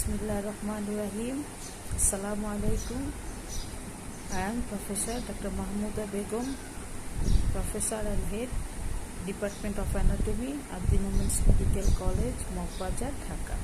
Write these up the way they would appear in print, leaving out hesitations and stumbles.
Bismillahirrahmanirrahim. Assalamu alaikum. I am Professor Dr. Mahamuda Begum, Professor and Head, Department of Anatomy at the Women's Medical College, Mokbajar, Dhaka.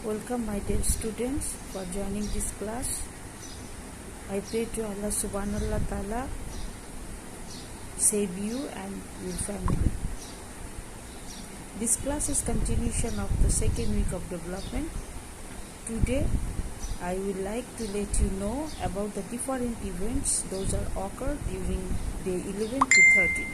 Welcome my dear students for joining this class. I pray to Allah subhanahu wa ta'ala save you and your family. This class is continuation of the second week of development. Today I would like to let you know about the different events those are occurred during day 11 to 13.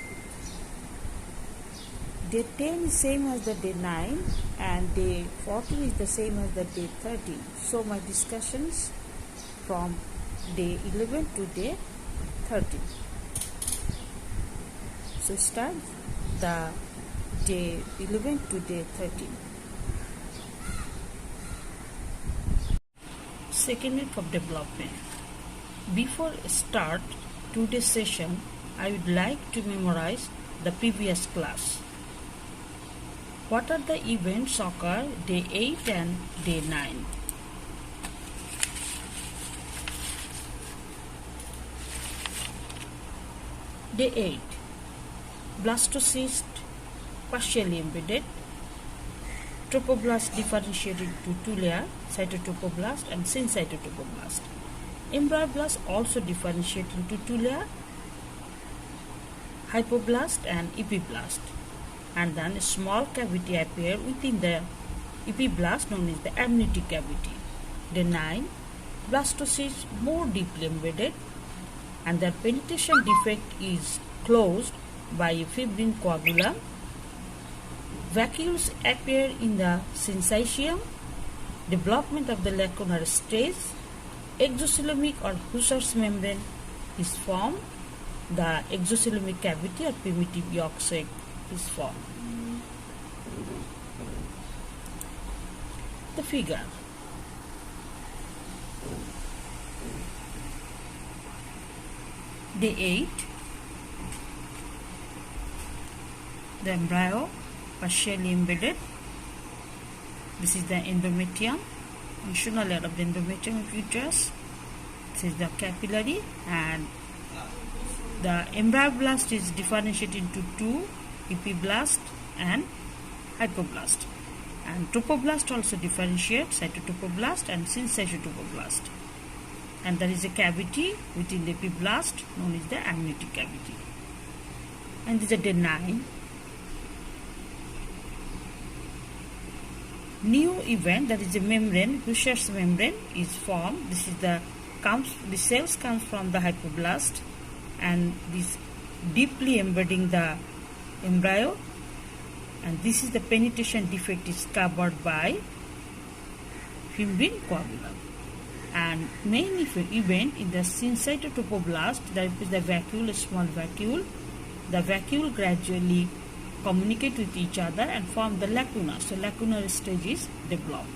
Day 10 is same as the day 9 and day 14 is the same as the day 13. So my discussions from day 11 to day 13. So start the day 11 to day 13. Second week of development. Before start today's session, I would like to memorize the previous class. What are the events occur day 8 and day 9? Day 8. Blastocyst partially embedded. Tropoblast differentiated into two layers, cytotropoblast and syncytotropoblast. Embryoblast also differentiated into two layers, hypoblast and epiblast. And then a small cavity appear within the epiblast known as the amniotic cavity. Day 9. Blastocysts more deeply embedded and their penetration defect is closed by a fibrin coagulum. Vacuoles appear in the syncytium. Development of the lacunar stage. Exocoelomic or Husser's membrane is formed. The exocoelomic cavity or primitive yolk sac is formed. The figure. Day 8. The embryo partially embedded. This is the endometrium, functional layer of the endometrium of uterus. This is the capillary, and the embryoblast is differentiated into two, epiblast and hypoblast. And tropoblast also differentiates, cytotropoblast and syncytotropoblast. And there is a cavity within the epiblast known as the amniotic cavity. And this is day 9. New event, that is a membrane, Husser's membrane is formed. This is the cells comes from the hypoblast and this deeply embedding the embryo, and this is the penetration defect is covered by fibrin coagulum. And main event in the syncytotropoblast, that is the vacuole, a small vacuole. The vacuole gradually communicate with each other and form the lacuna. So lacunar stage is developed.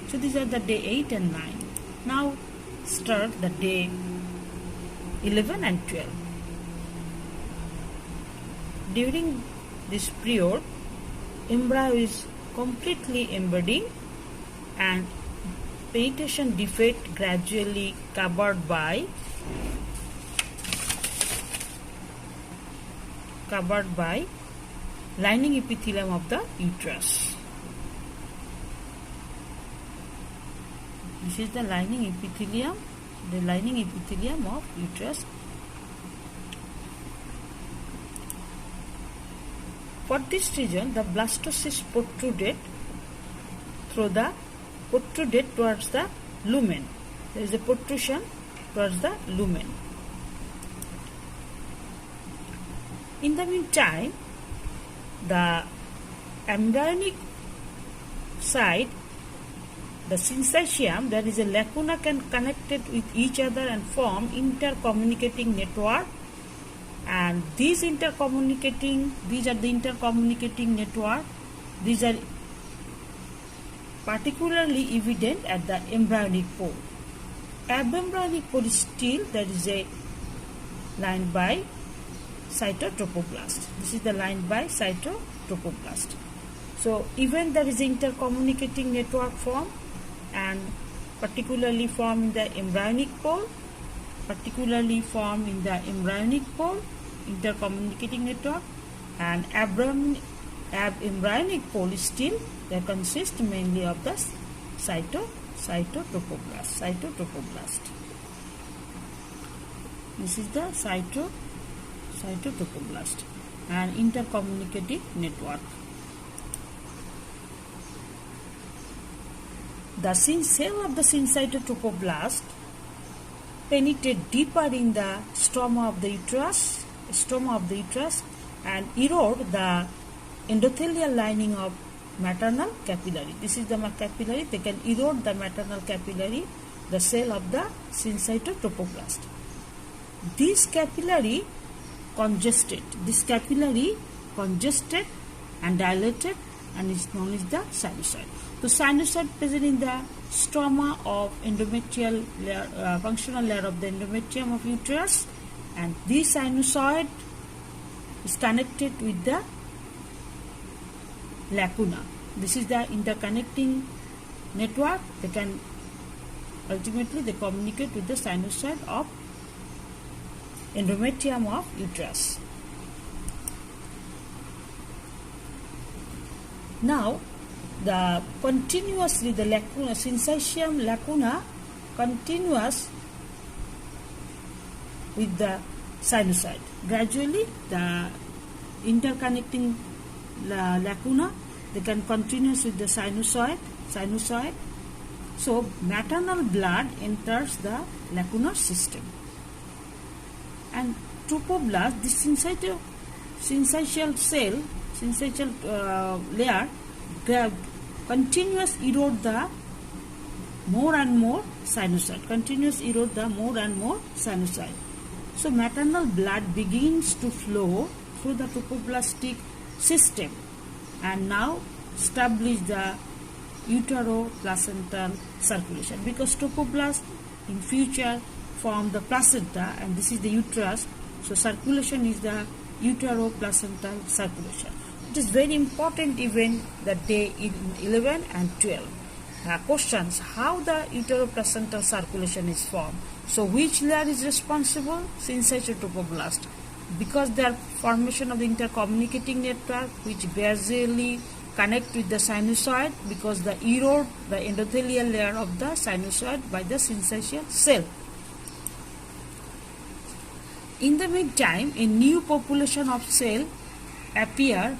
So these are the day 8 and 9. Now start the day 11 and 12. During this period, embryo is completely embedding and penetration defect gradually covered by lining epithelium of the uterus. This is the lining epithelium of uterus. For this reason, the blastocyst protruded towards the lumen. There is a protrusion towards the lumen. In the meantime, the embryonic side, the syncytium, there is a lacuna connected with each other and form intercommunicating network. And these are the intercommunicating network. These are particularly evident at the embryonic pore. Abembryonic pore is still there is a lined by cytotropoblast. This is the line by cytotropoblast. So even there is intercommunicating network formed, and particularly formed in the embryonic pole, intercommunicating network, and embryonic pole is still, they consist mainly of the cytotropoblast. This is the cytotropoblast and intercommunicating network. The cell of the cytotropoblast penetrate deeper in the stroma of the uterus and erode the endothelial lining of maternal capillary. This is the capillary. They can erode the maternal capillary, the cell of the cytotropoblast. This capillary congested and dilated and is known as the sinusoid. The sinusoid present in the stroma of endometrial layer, functional layer of the endometrium of uterus, and this sinusoid is connected with the lacuna. This is the interconnecting network. They can ultimately they communicate with the sinusoid of endometrium of uterus. Now, the lacuna, syncytium lacuna continuous with the sinusoid. Gradually, the interconnecting lacuna, they can continuous with the sinusoid. So, maternal blood enters the lacunar system. And tropoblast, this syncytial layer, continuous erode the more and more sinusoid. So maternal blood begins to flow through the tropoblastic system and now establish the utero-placental circulation, because tropoblast in future form the placenta and this is the uterus. So circulation is the utero-placental circulation. It is very important event that day 11 and 12. Questions: how the utero-placental circulation is formed? So which layer is responsible? Syncytiotropoblast, because their formation of the intercommunicating network which gradually connect with the sinusoid, because the erode the endothelial layer of the sinusoid by the syncytial cell. In the meantime, a new population of cell appear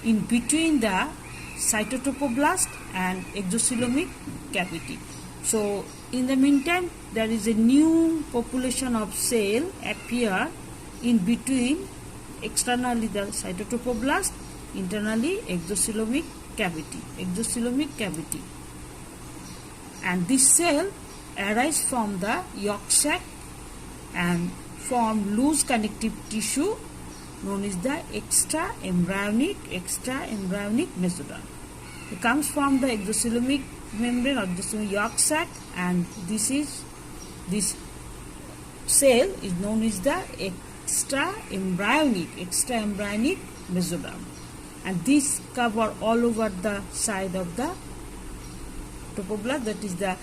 in between the cytotropoblast and exocoelomic cavity. So, in the meantime, there is a new population of cell appear in between, externally the cytotropoblast, internally exocoelomic cavity. And this cell arise from the yolk sac and form loose connective tissue known as the extraembryonic mesoderm. It comes from the exocoelomic membrane or the yolk sac, and this cell is known as the extraembryonic mesoderm, and this cover all over the side of the tropoblast, that is the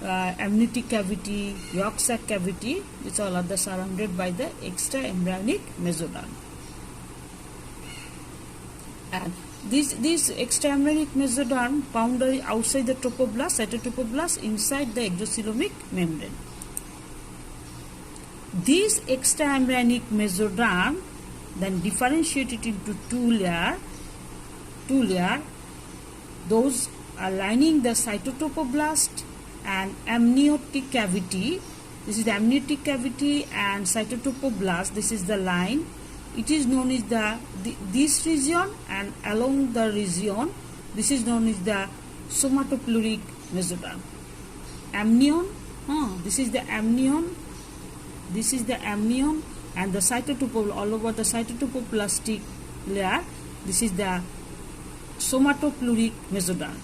amniotic cavity, yolk sac cavity, which all are surrounded by the extraembryonic mesoderm. And this extraembryonic mesoderm found outside the tropoblast, cytotropoblast, inside the exocoelomic membrane. This extraembryonic mesoderm then differentiated into two layer. Those are lining the cytotropoblast and amniotic cavity. This is the amniotic cavity and cytotropoblast. This is the line. It is known as this region, and along the region, this is known as the somatopleuric mesoderm. Amnion, this is the amnion. This is the amnion, and the cytotropoblastic, all over the cytotropoblastic layer. This is the somatopleuric mesoderm,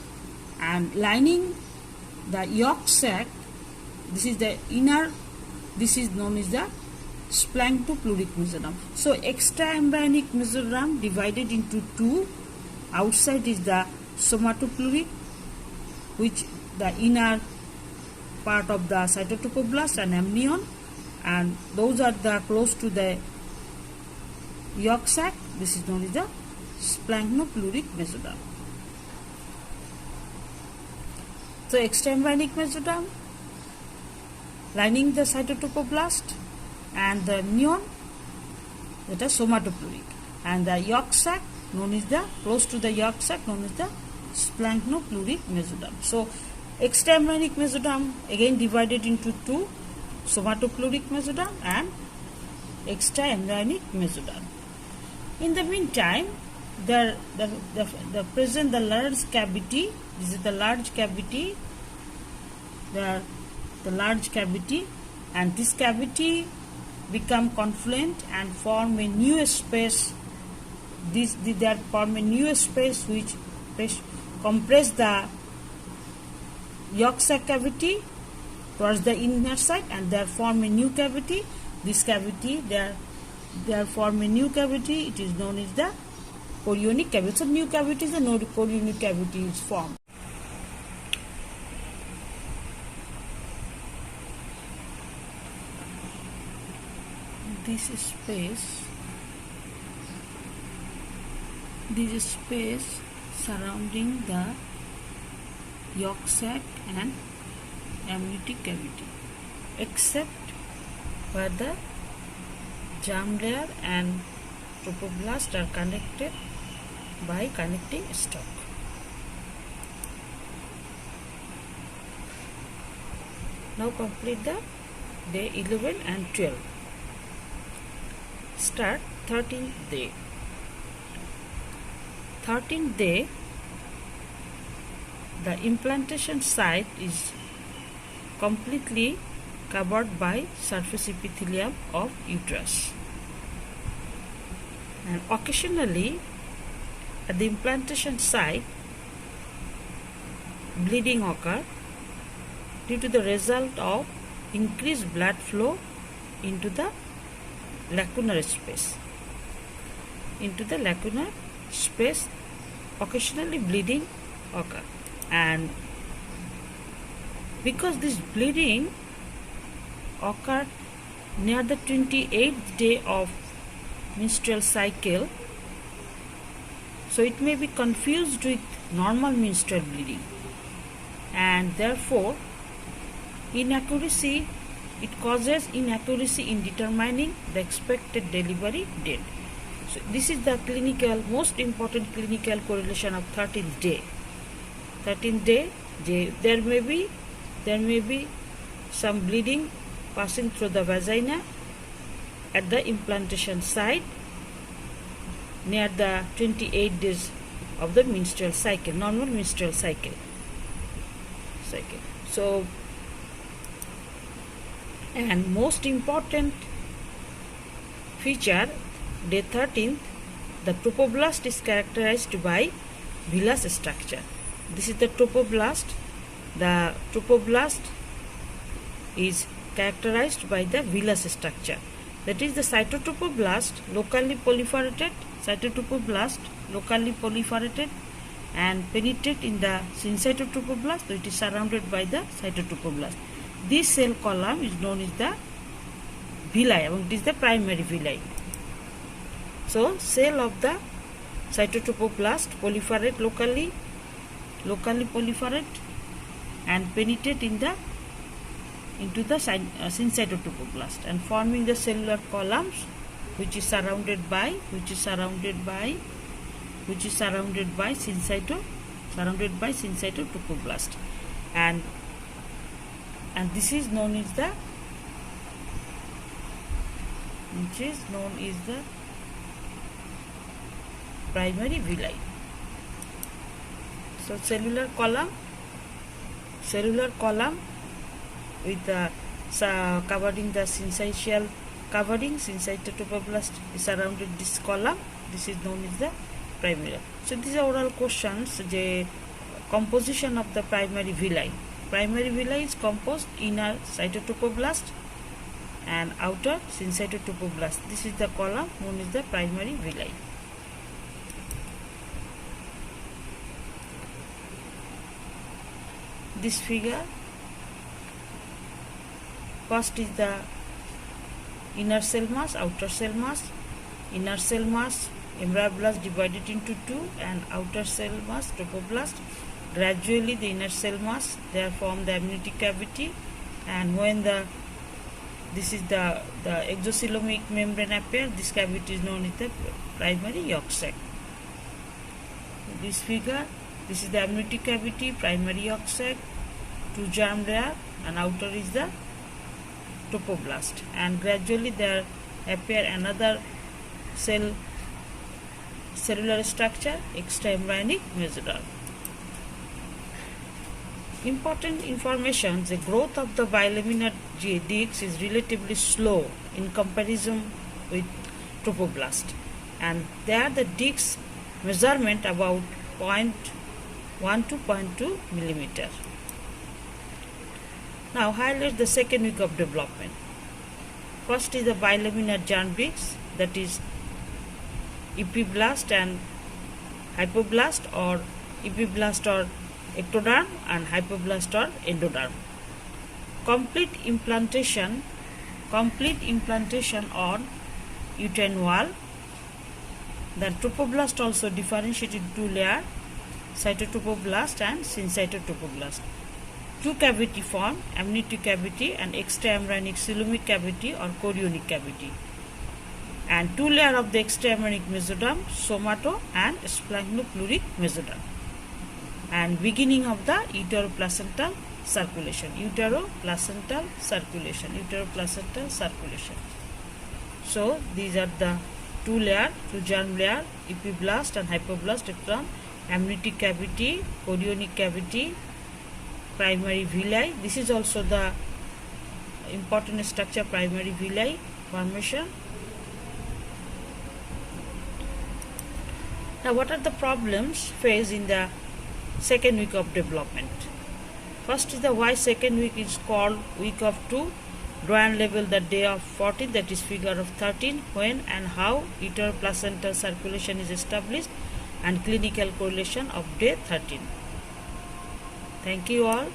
and lining the yolk sac, this is the inner. This is known as the splanktopleuric mesoderm. So extraembryonic mesoderm divided into two outside is the somatopleuric, which the inner part of the cytotrophoblast and amnion, and those are the close to the yolk sac. This is known as the splanchnopluric mesoderm. So extraembryonic mesoderm lining the cytotrophoblast, and the amnion, that is somatopleuric, and the yolk sac known as the close to the yolk sac known as the splanchnopluric mesoderm. So extraembryonic mesoderm again divided into two: somatopleuric mesoderm and extraembryonic mesoderm. In the meantime, the present the large cavity. This is the large cavity. The large cavity, and this cavity become confluent and form a new space. They form a new space which compress the yolk sac cavity towards the inner side, and they form a new cavity. This cavity, they form a new cavity. It is known as the chorionic cavity. So new cavity is the chorionic cavity is formed. This space surrounding the yolk sac and amniotic cavity, except where the germ layer and trophoblast are connected by connecting stalk. Now complete the day 11 and 12. Start 13th day. 13th day, the implantation site is completely covered by surface epithelium of uterus, and occasionally at the implantation site bleeding occur due to the result of increased blood flow into the lacunar space. Occasionally bleeding occur, and because this bleeding occur near the 28th day of menstrual cycle, so it may be confused with normal menstrual bleeding, and therefore it causes inaccuracy in determining the expected delivery date. So this is the most important clinical correlation of 13th day. 13th day, there may be some bleeding passing through the vagina at the implantation site near the 28 days of the menstrual cycle, normal menstrual cycle. So, and most important feature, day 13th, the trophoblast is characterized by villous structure. This is the trophoblast. The trophoblast is characterized by the villous structure. That is the cytotrophoblast locally proliferated, and penetrate in the syncytotrophoblast, so it is surrounded by the cytotrophoblast. This cell column is known as the villi, and it is the primary villi. So cell of the cytotrophoblast proliferate locally proliferate and penetrate into the syncytotrophoblast, and forming the cellular columns which is surrounded by syncytotrophoblast, and this is known as the primary villi. So cellular column with covering the syncytial covering, syncytotrophoblast is surrounded this column. This is known as the primary. So these are oral questions. The composition of the primary villi. Primary villi is composed inner cytotrophoblast and outer syncytotrophoblast. This is the column known as the primary villi. this figure. First is the inner cell mass, outer cell mass. Inner cell mass, embryoblast divided into two, and outer cell mass, trophoblast. Gradually the inner cell mass, they form the amniotic cavity, and when this is the exocoelomic membrane appear, this cavity is known as the primary yolk sac. This figure, this is the amniotic cavity, primary yolk sac, two germ layer, and outer is the trophoblast, and gradually there appear another cellular structure, extraembryonic mesoderm. Important information: the growth of the bilaminar discs is relatively slow in comparison with trophoblast, and there the disc measurement about 0.1 to 0.2 millimeter. Now highlight the second week of development. First is the bilaminar germ discs, that is epiblast and hypoblast, or epiblast or ectoderm and hypoblast or endoderm. Complete implantation on uterine wall. The trophoblast also differentiated two layers, cytotrophoblast and syncytotrophoblast. Two cavity form, amniotic cavity and extraembryonic coelomic cavity or chorionic cavity, and two layers of the extraembryonic mesoderm, somato and splanchnopluric mesoderm, and beginning of the utero-placental circulation. Utero-placental circulation. So these are the two layers, two germ layer, epiblast and hypoblast, ectoderm, amniotic cavity, chorionic cavity, primary villi. This is also the important structure, primary villi formation. Now what are the problems faced in the second week of development? First is the why second week is called week of 2. Dryand level the day of 14, that is figure of 13, when and how utero-placental circulation is established, and clinical correlation of day 13. Thank you all.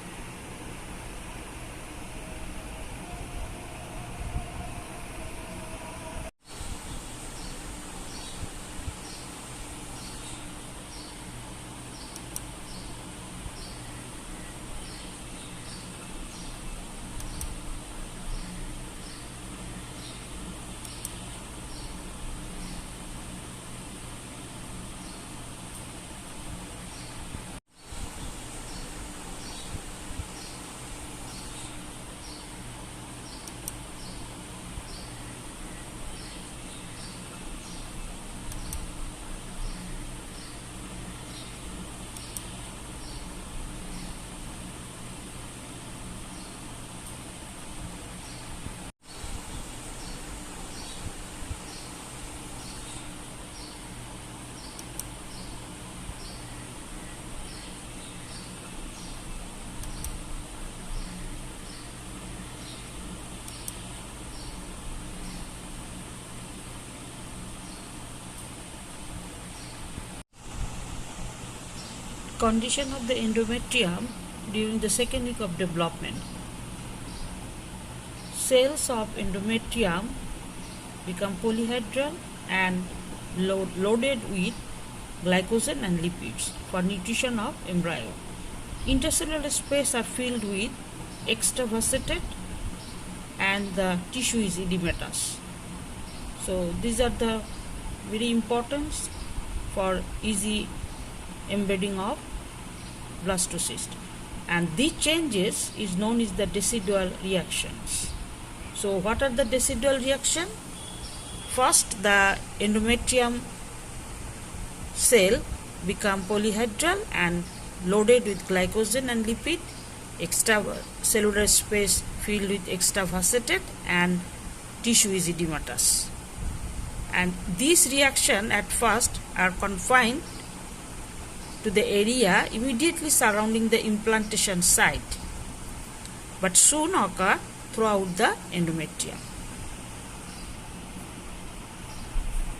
Condition of the endometrium during the second week of development. Cells of endometrium become polyhedral and loaded with glycogen and lipids for nutrition of embryo. Intercellular space are filled with extravasated and the tissue is edematous. So these are the very important for easy embedding of blastocyst, and these changes is known as the Decidua reactions. So what are the Decidua reaction? First, the endometrium cell become polyhedral and loaded with glycogen and lipid, extracellular space filled with extravasated and tissue is edematous. And these reactions at first are confined to the area immediately surrounding the implantation site, but soon occur throughout the endometrium.